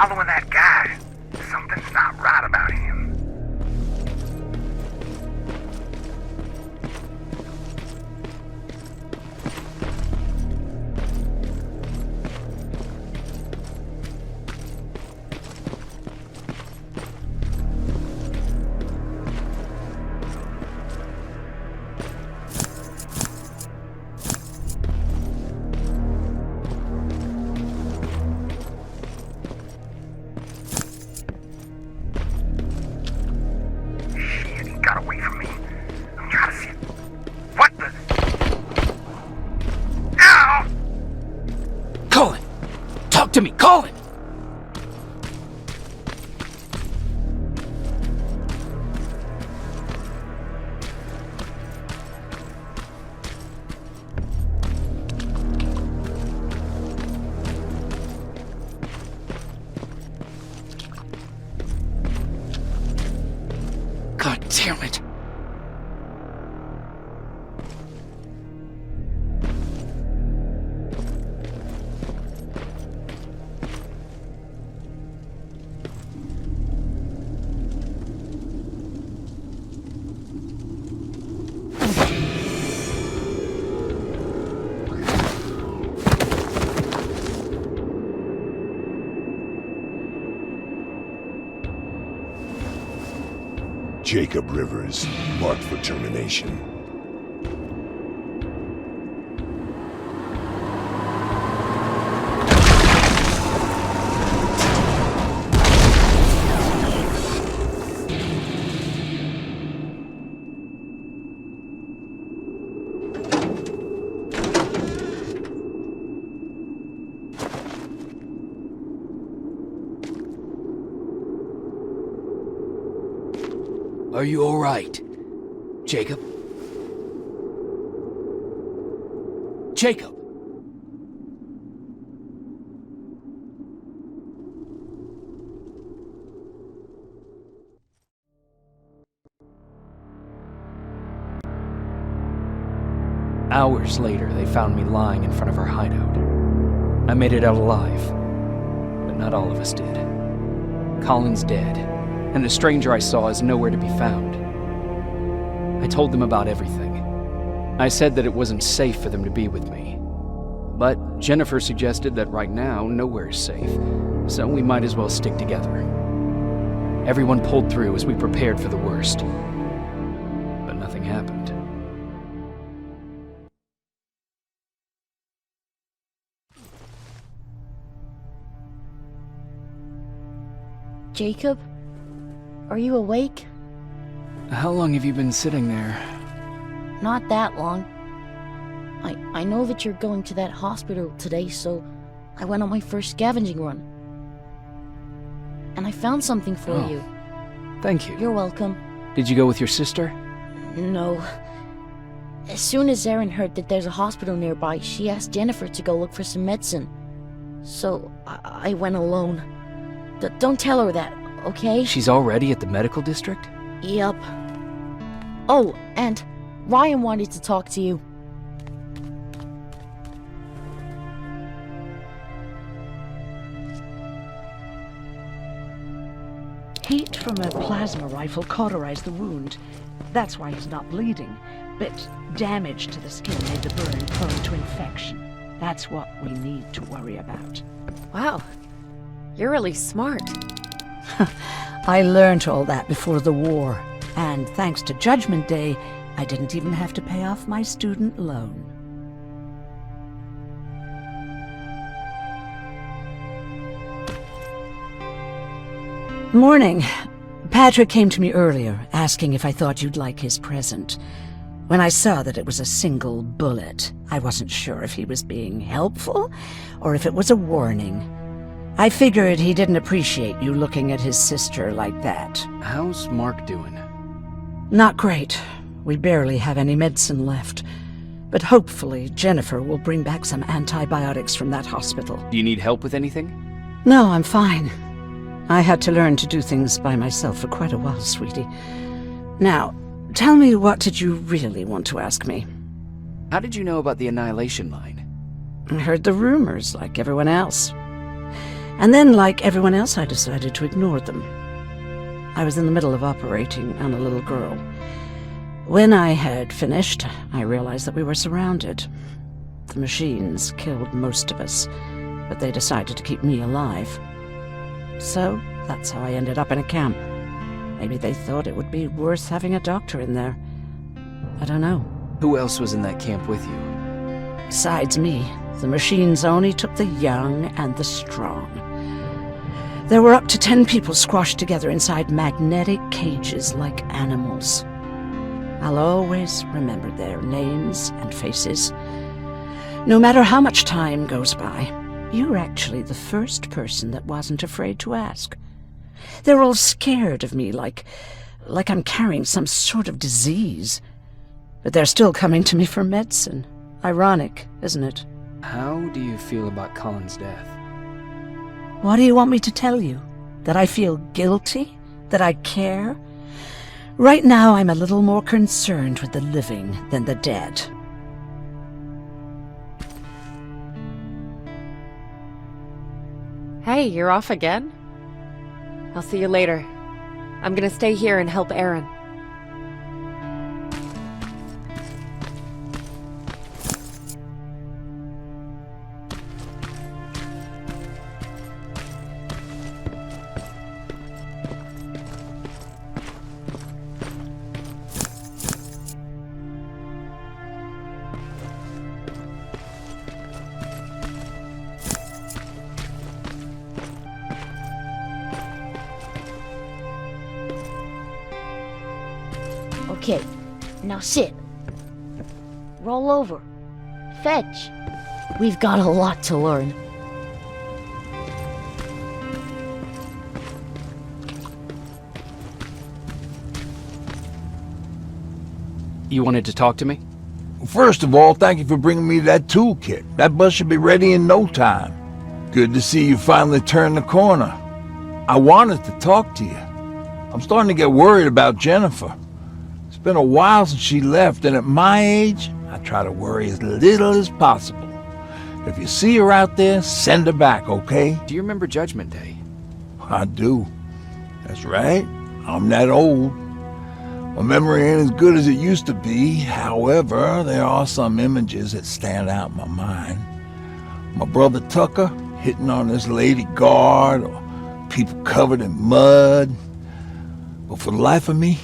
following that guy. Something's not right about him. Got away from me. I'm trying to see it. What the? Ow! Colin! Talk to me, Colin! God damn it! Jacob Rivers, marked for termination. Are you all right, Jacob? Jacob! Hours later, they found me lying in front of our hideout. I made it out alive, but not all of us did. Colin's dead, and the stranger I saw is nowhere to be found. I told them about everything. I said that it wasn't safe for them to be with me. But Jennifer suggested that right now, nowhere is safe, so we might as well stick together. Everyone pulled through as we prepared for the worst. But nothing happened. Jacob? Are you awake? How long have you been sitting there? Not that long. I know that you're going to that hospital today, so I went on my first scavenging run. And I found something for you. Thank you. You're welcome. Did you go with your sister? No. As soon as Erin heard that there's a hospital nearby, she asked Jennifer to go look for some medicine. So I went alone. Don't tell her that, okay? She's already at the medical district? Yup. Oh, and Ryan wanted to talk to you. Heat from a plasma rifle cauterized the wound. That's why he's not bleeding. But damage to the skin made the burn prone to infection. That's what we need to worry about. Wow. You're really smart. I learned all that before the war. And thanks to Judgment Day, I didn't even have to pay off my student loan. Morning. Patrick came to me earlier, asking if I thought you'd like his present. When I saw that it was a single bullet, I wasn't sure if he was being helpful or if it was a warning. I figured he didn't appreciate you looking at his sister like that. How's Mark doing? Not great. We barely have any medicine left. But hopefully Jennifer will bring back some antibiotics from that hospital. Do you need help with anything? No, I'm fine. I had to learn to do things by myself for quite a while, sweetie. Now, tell me, what did you really want to ask me? How did you know about the Annihilation Line? I heard the rumors, like everyone else. And then, like everyone else, I decided to ignore them. I was in the middle of operating on a little girl. When I had finished, I realized that we were surrounded. The machines killed most of us, but they decided to keep me alive. So, that's how I ended up in a camp. Maybe they thought it would be worth having a doctor in there. I don't know. Who else was in that camp with you? Besides me, the machines only took the young and the strong. There were up to 10 people squashed together inside magnetic cages like animals. I'll always remember their names and faces. No matter how much time goes by, you're actually the first person that wasn't afraid to ask. They're all scared of me, like I'm carrying some sort of disease. But they're still coming to me for medicine. Ironic, isn't it? How do you feel about Colin's death? What do you want me to tell you? That I feel guilty? That I care? Right now, I'm a little more concerned with the living than the dead. Hey, you're off again? I'll see you later. I'm gonna stay here and help Aaron. Okay, now sit. Roll over. Fetch. We've got a lot to learn. You wanted to talk to me? First of all, thank you for bringing me that toolkit. That bus should be ready in no time. Good to see you finally turned the corner. I wanted to talk to you. I'm starting to get worried about Jennifer. It's been a while since she left, and at my age, I try to worry as little as possible. If you see her out there, send her back, okay? Do you remember Judgment Day? I do. That's right. I'm that old. My memory ain't as good as it used to be. However, there are some images that stand out in my mind. My brother Tucker hitting on this lady guard, or people covered in mud. But for the life of me,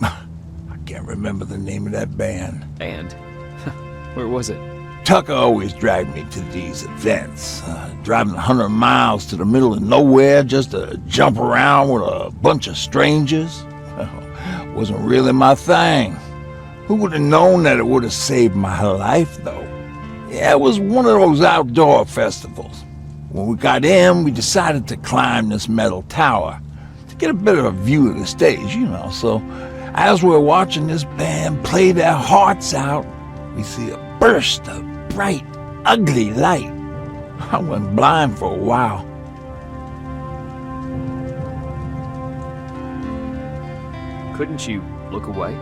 I can't remember the name of that band. And? Where was it? Tucker always dragged me to these events, driving 100 miles to the middle of nowhere just to jump around with a bunch of strangers. Wasn't really my thing. Who would have known that it would have saved my life, though? Yeah, it was one of those outdoor festivals. When we got in, we decided to climb this metal tower to get a bit of a view of the stage, you know. So as we're watching this band play their hearts out, we see a burst of bright, ugly light. I went blind for a while. Couldn't you look away?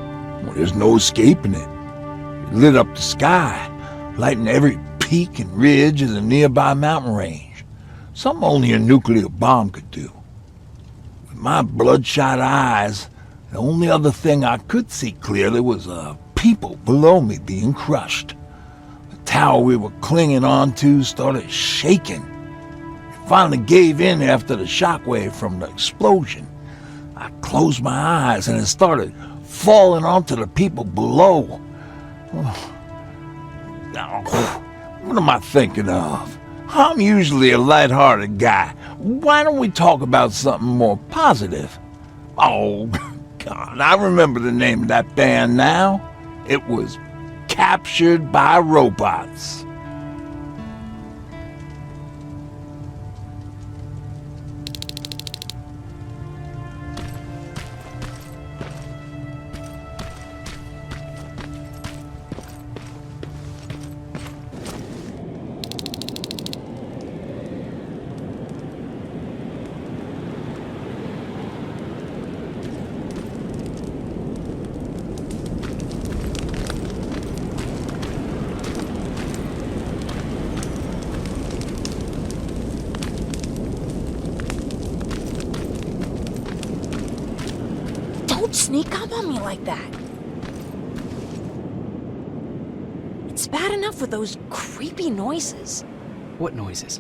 Well, there's no escaping it. It lit up the sky, lighting every peak and ridge of the nearby mountain range. Something only a nuclear bomb could do. With my bloodshot eyes, the only other thing I could see clearly was people below me being crushed. The tower we were clinging onto started shaking. It finally gave in after the shockwave from the explosion. I closed my eyes and it started falling onto the people below. Now, what am I thinking of? I'm usually a lighthearted guy. Why don't we talk about something more positive? Oh, God, I remember the name of that band now. It was Captured by Robots. sneak up on me like that? It's bad enough with those creepy noises. What noises?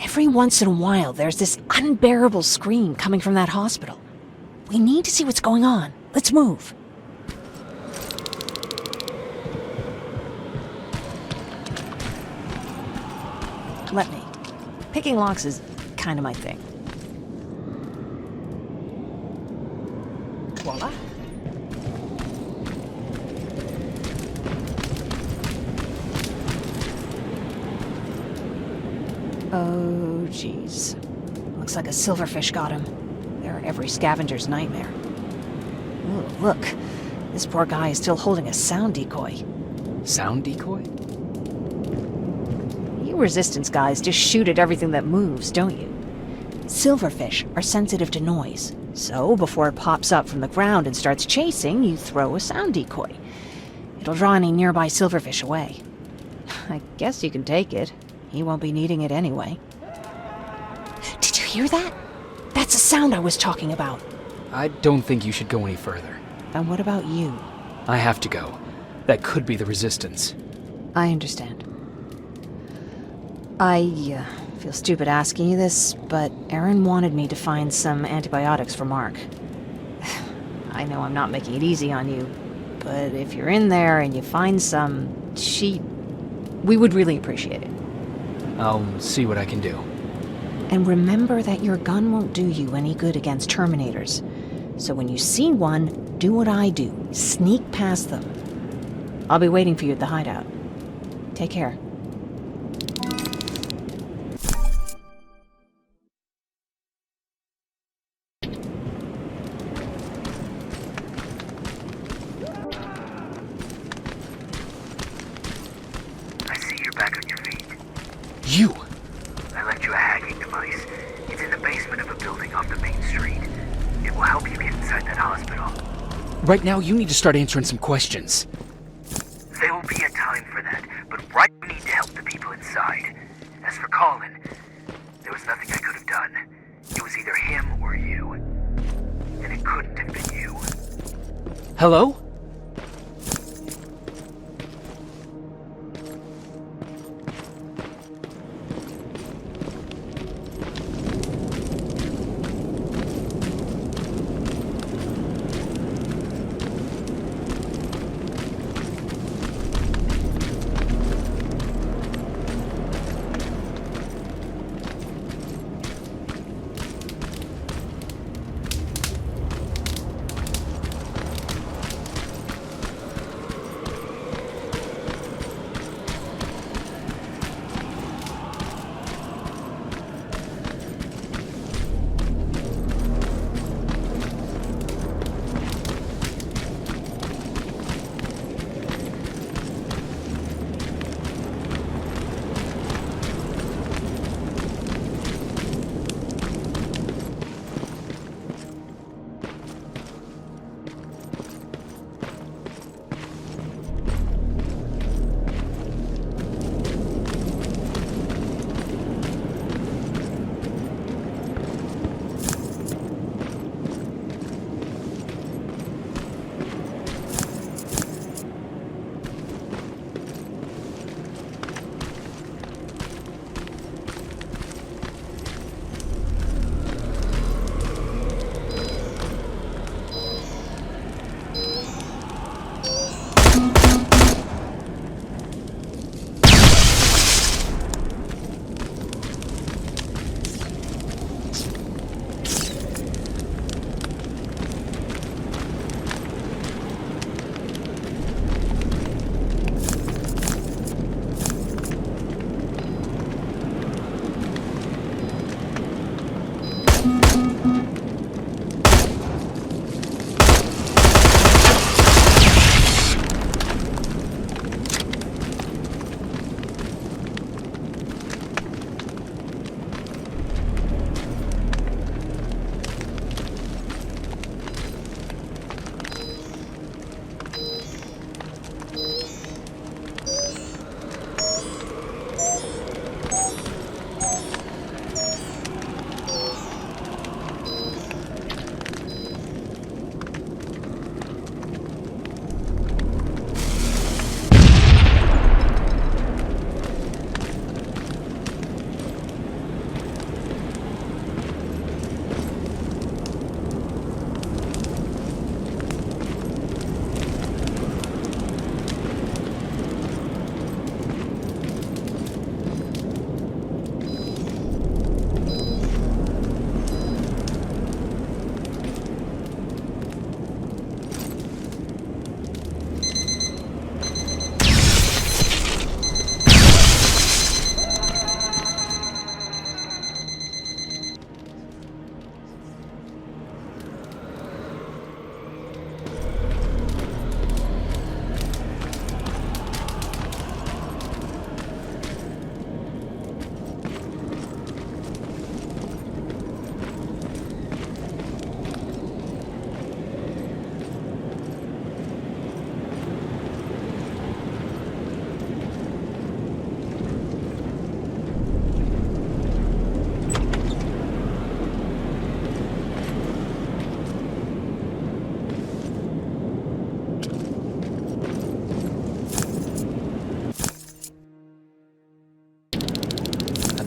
Every once in a while, there's this unbearable scream coming from that hospital. We need to see what's going on. Let's move. Let me. Picking locks is kind of my thing. Voila. Oh, jeez. Looks like a silverfish got him. They're every scavenger's nightmare. Ooh, look. This poor guy is still holding a sound decoy. Sound decoy? You resistance guys just shoot at everything that moves, don't you? Silverfish are sensitive to noise, so before it pops up from the ground and starts chasing, you throw a sound decoy. It'll draw any nearby silverfish away. I guess you can take it. He won't be needing it anyway. Did you hear that? That's the sound I was talking about. I don't think you should go any further. And what about you? I have to go. That could be the resistance. I understand. I feel stupid asking you this, but Erin wanted me to find some antibiotics for Mark. I know I'm not making it easy on you, but if you're in there and you find some, we would really appreciate it. I'll see what I can do. And remember that your gun won't do you any good against Terminators. So when you see one, do what I do. Sneak past them. I'll be waiting for you at the hideout. Take care. I see you're back on your feet. You! I left you a hacking device. It's in the basement of a building off the main street. It will help you get inside that hospital. Right now, you need to start answering some questions. There will be a time for that, but right now we need to help the people inside. As for Colin, there was nothing I could have done. It was either him or you. And it couldn't have been you. Hello?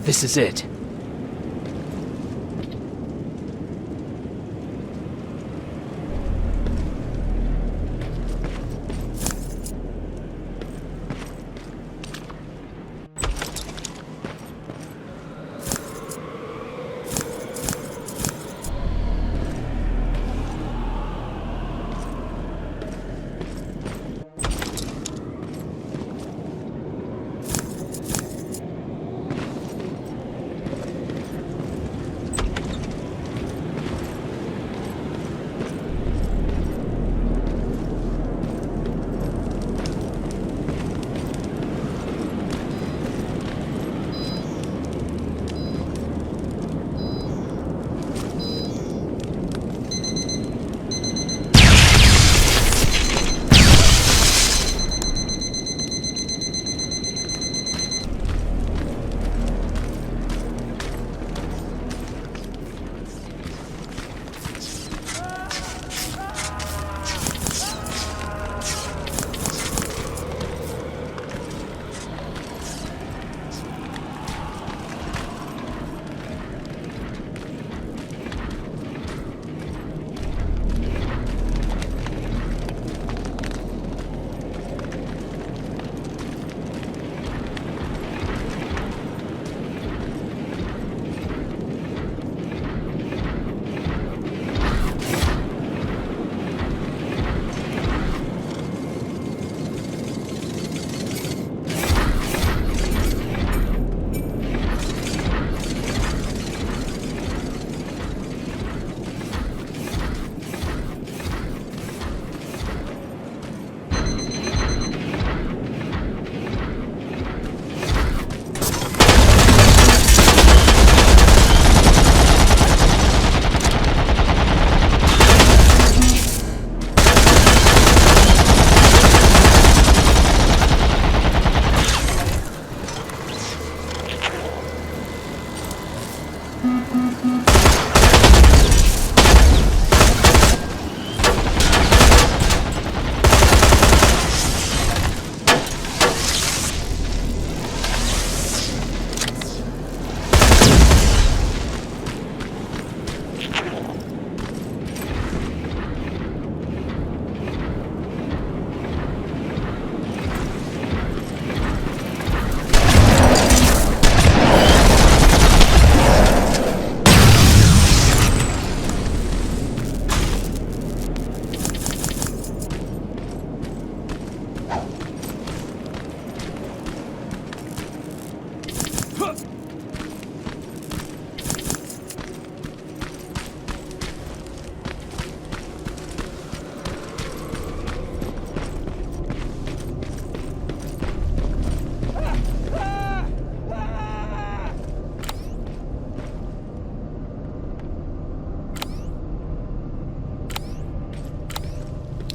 This is it.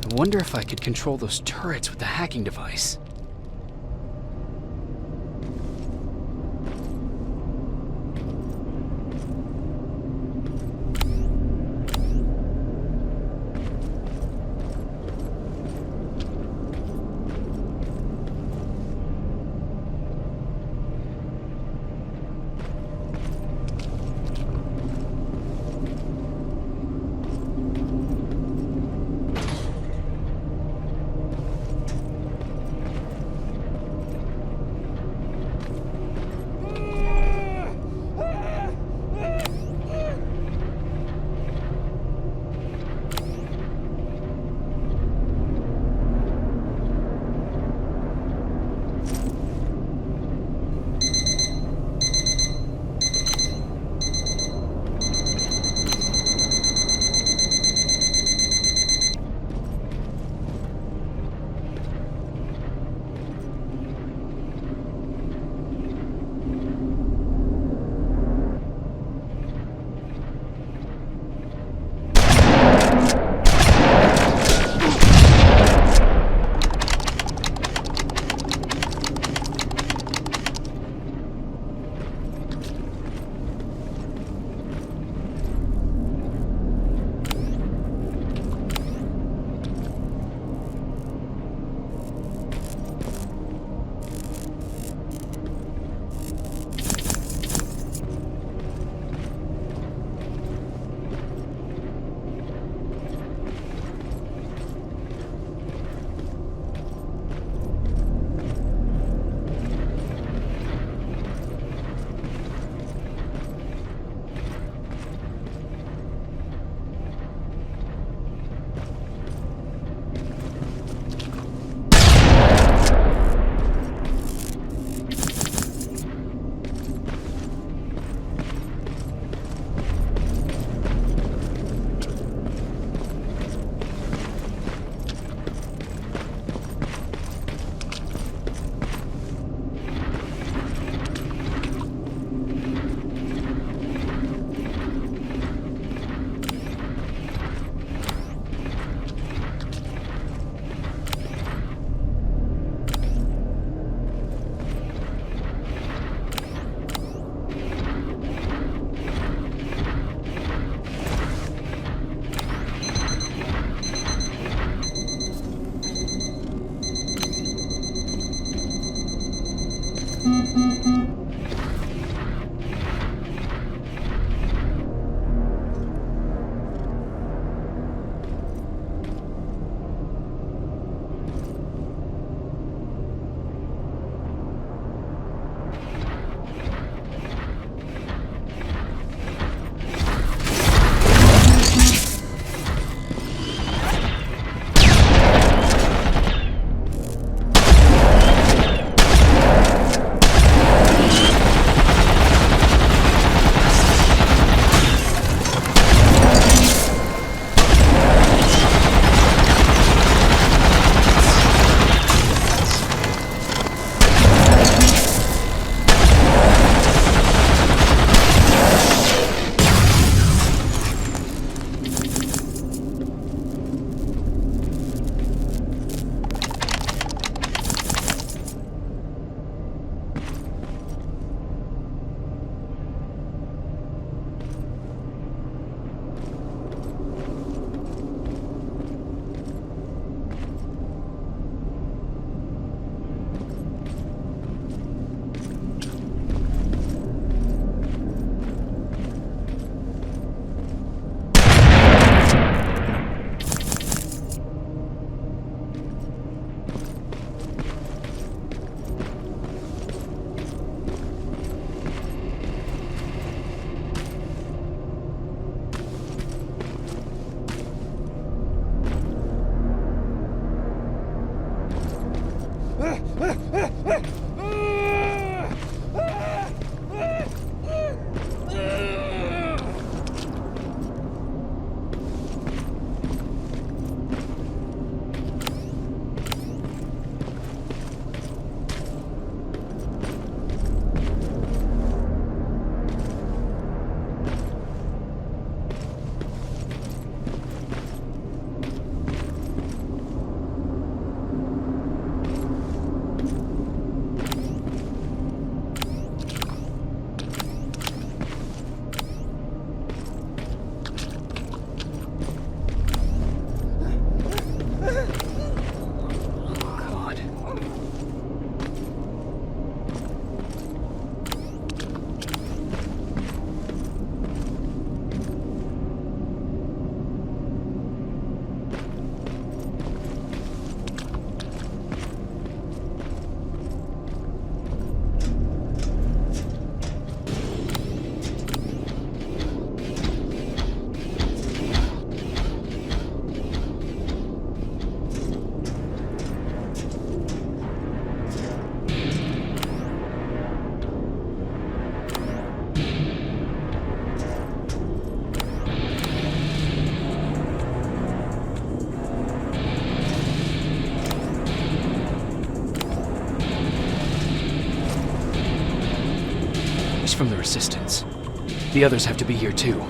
I wonder if I could control those turrets with the hacking device. From the Resistance. The others have to be here too.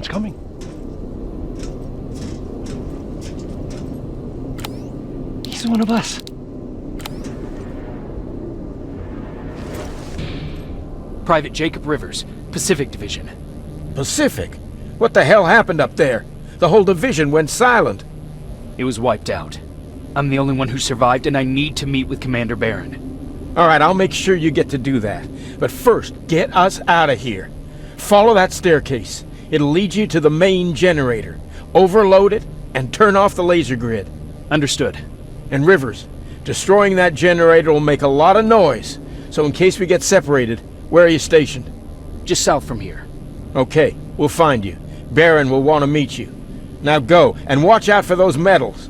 Someone's coming. He's one of us. Private Jacob Rivers, Pacific Division. Pacific? What the hell happened up there? The whole division went silent. It was wiped out. I'm the only one who survived, and I need to meet with Commander Barron. All right, I'll make sure you get to do that. But first, get us out of here. Follow that staircase. It'll lead you to the main generator. Overload it and turn off the laser grid. Understood. And Rivers, destroying that generator will make a lot of noise. So in case we get separated, where are you stationed? Just south from here. Okay, we'll find you. Barron will want to meet you. Now go, and watch out for those medals.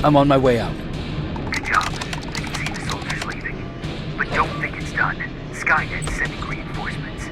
I'm on my way out. Good job. I can see the soldiers leaving. But don't think it's done. Skynet's sending reinforcements.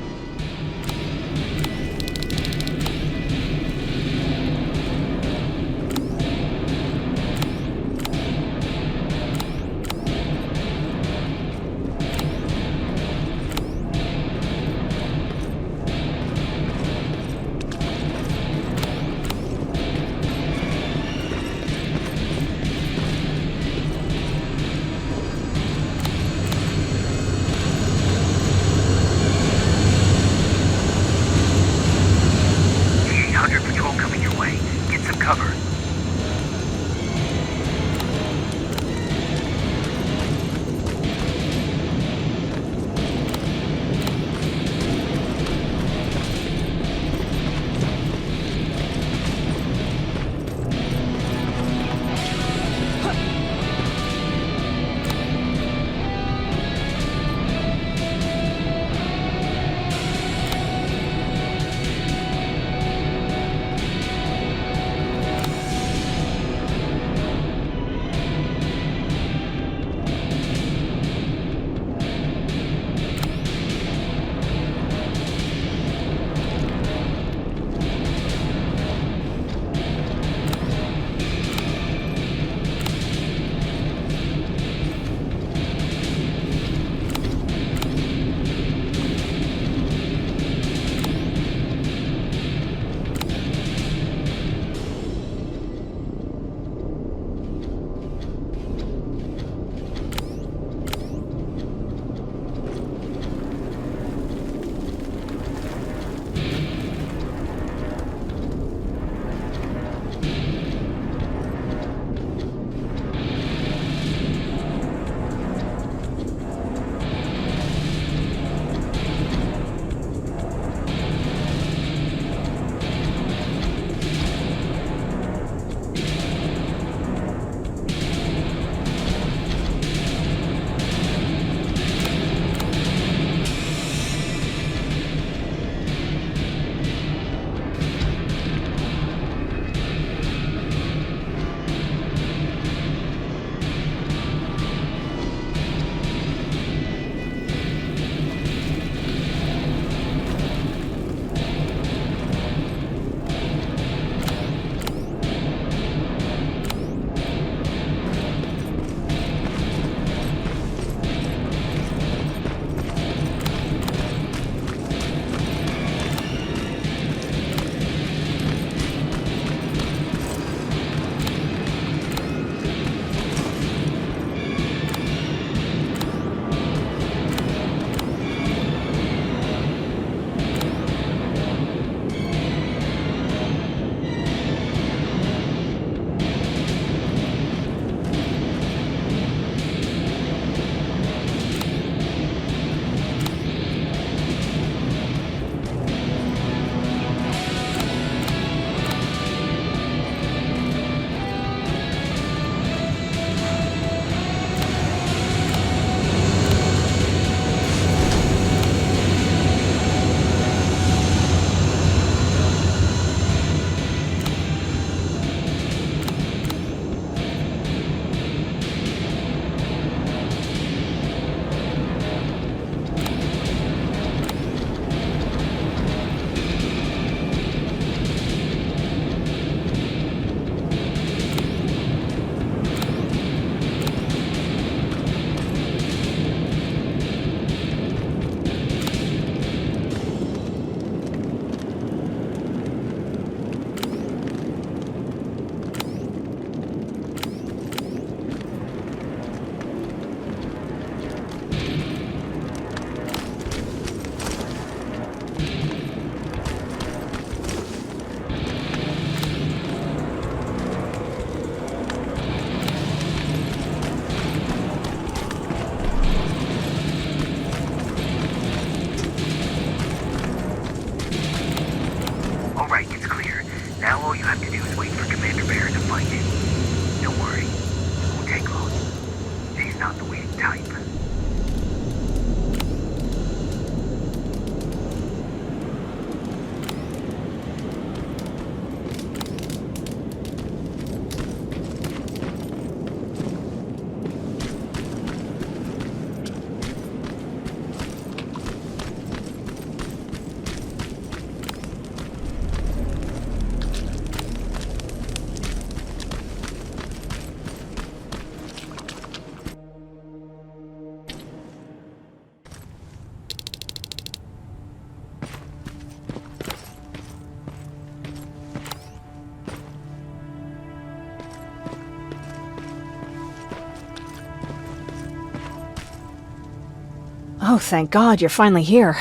Oh, thank God, you're finally here.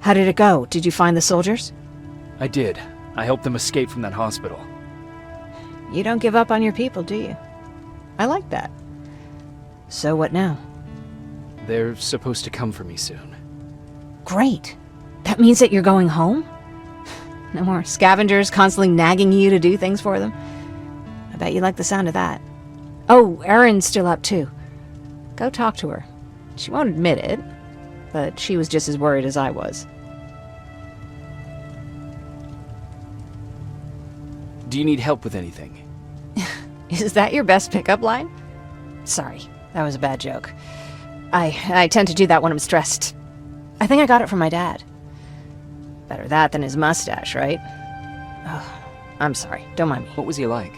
How did it go? Did you find the soldiers? I did. I helped them escape from that hospital. You don't give up on your people, do you? I like that. So what now? They're supposed to come for me soon. Great. That means that you're going home? No more scavengers constantly nagging you to do things for them? I bet you like the sound of that. Oh, Erin's still up too. Go talk to her. She won't admit it, but she was just as worried as I was. Do you need help with anything? Is that your best pickup line? Sorry, that was a bad joke. I tend to do that when I'm stressed. I think I got it from my dad. Better that than his mustache, right? Oh, I'm sorry, don't mind me. What was he like?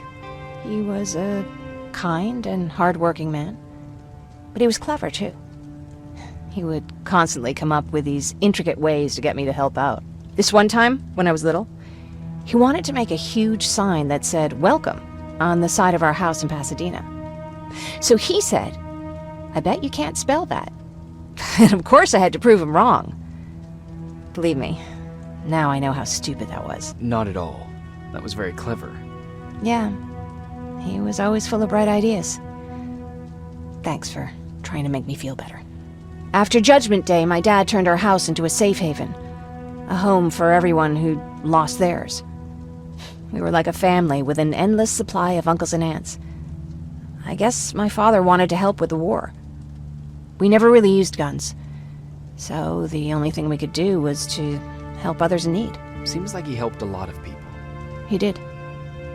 He was a kind and hard-working man. But he was clever, too. He would constantly come up with these intricate ways to get me to help out. This one time, when I was little, he wanted to make a huge sign that said, "Welcome," on the side of our house in Pasadena. So he said, "I bet you can't spell that." And of course I had to prove him wrong. Believe me, now I know how stupid that was. Not at all. That was very clever. Yeah, he was always full of bright ideas. Thanks for trying to make me feel better. After Judgment Day, my dad turned our house into a safe haven. A home for everyone who'd lost theirs. We were like a family with an endless supply of uncles and aunts. I guess my father wanted to help with the war. We never really used guns, so the only thing we could do was to help others in need. Seems like he helped a lot of people. He did.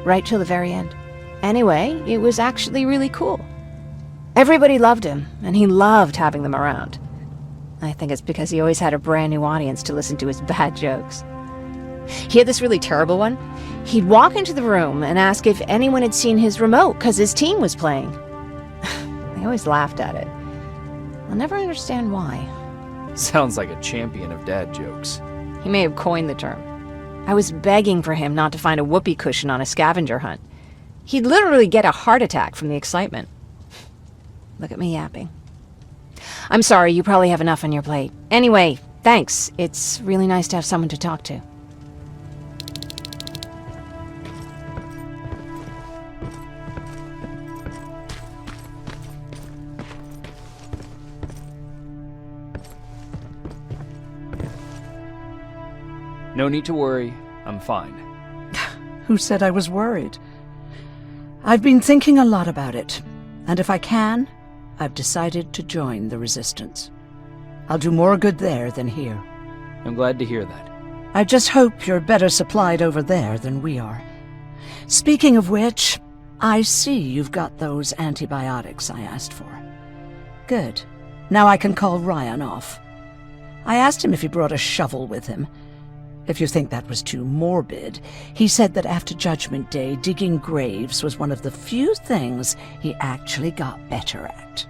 Right till the very end. Anyway, it was actually really cool. Everybody loved him, and he loved having them around. I think it's because he always had a brand new audience to listen to his bad jokes. He had this really terrible one. He'd walk into the room and ask if anyone had seen his remote because his team was playing. They always laughed at it. I'll never understand why. Sounds like a champion of dad jokes. He may have coined the term. I was begging for him not to find a whoopee cushion on a scavenger hunt. He'd literally get a heart attack from the excitement. Look at me yapping. I'm sorry, you probably have enough on your plate. Anyway, thanks. It's really nice to have someone to talk to. No need to worry. I'm fine. Who said I was worried? I've been thinking a lot about it, and if I can, I've decided to join the Resistance. I'll do more good there than here. I'm glad to hear that. I just hope you're better supplied over there than we are. Speaking of which, I see you've got those antibiotics I asked for. Good. Now I can call Ryan off. I asked him if he brought a shovel with him. If you think that was too morbid, he said that after Judgment Day, digging graves was one of the few things he actually got better at.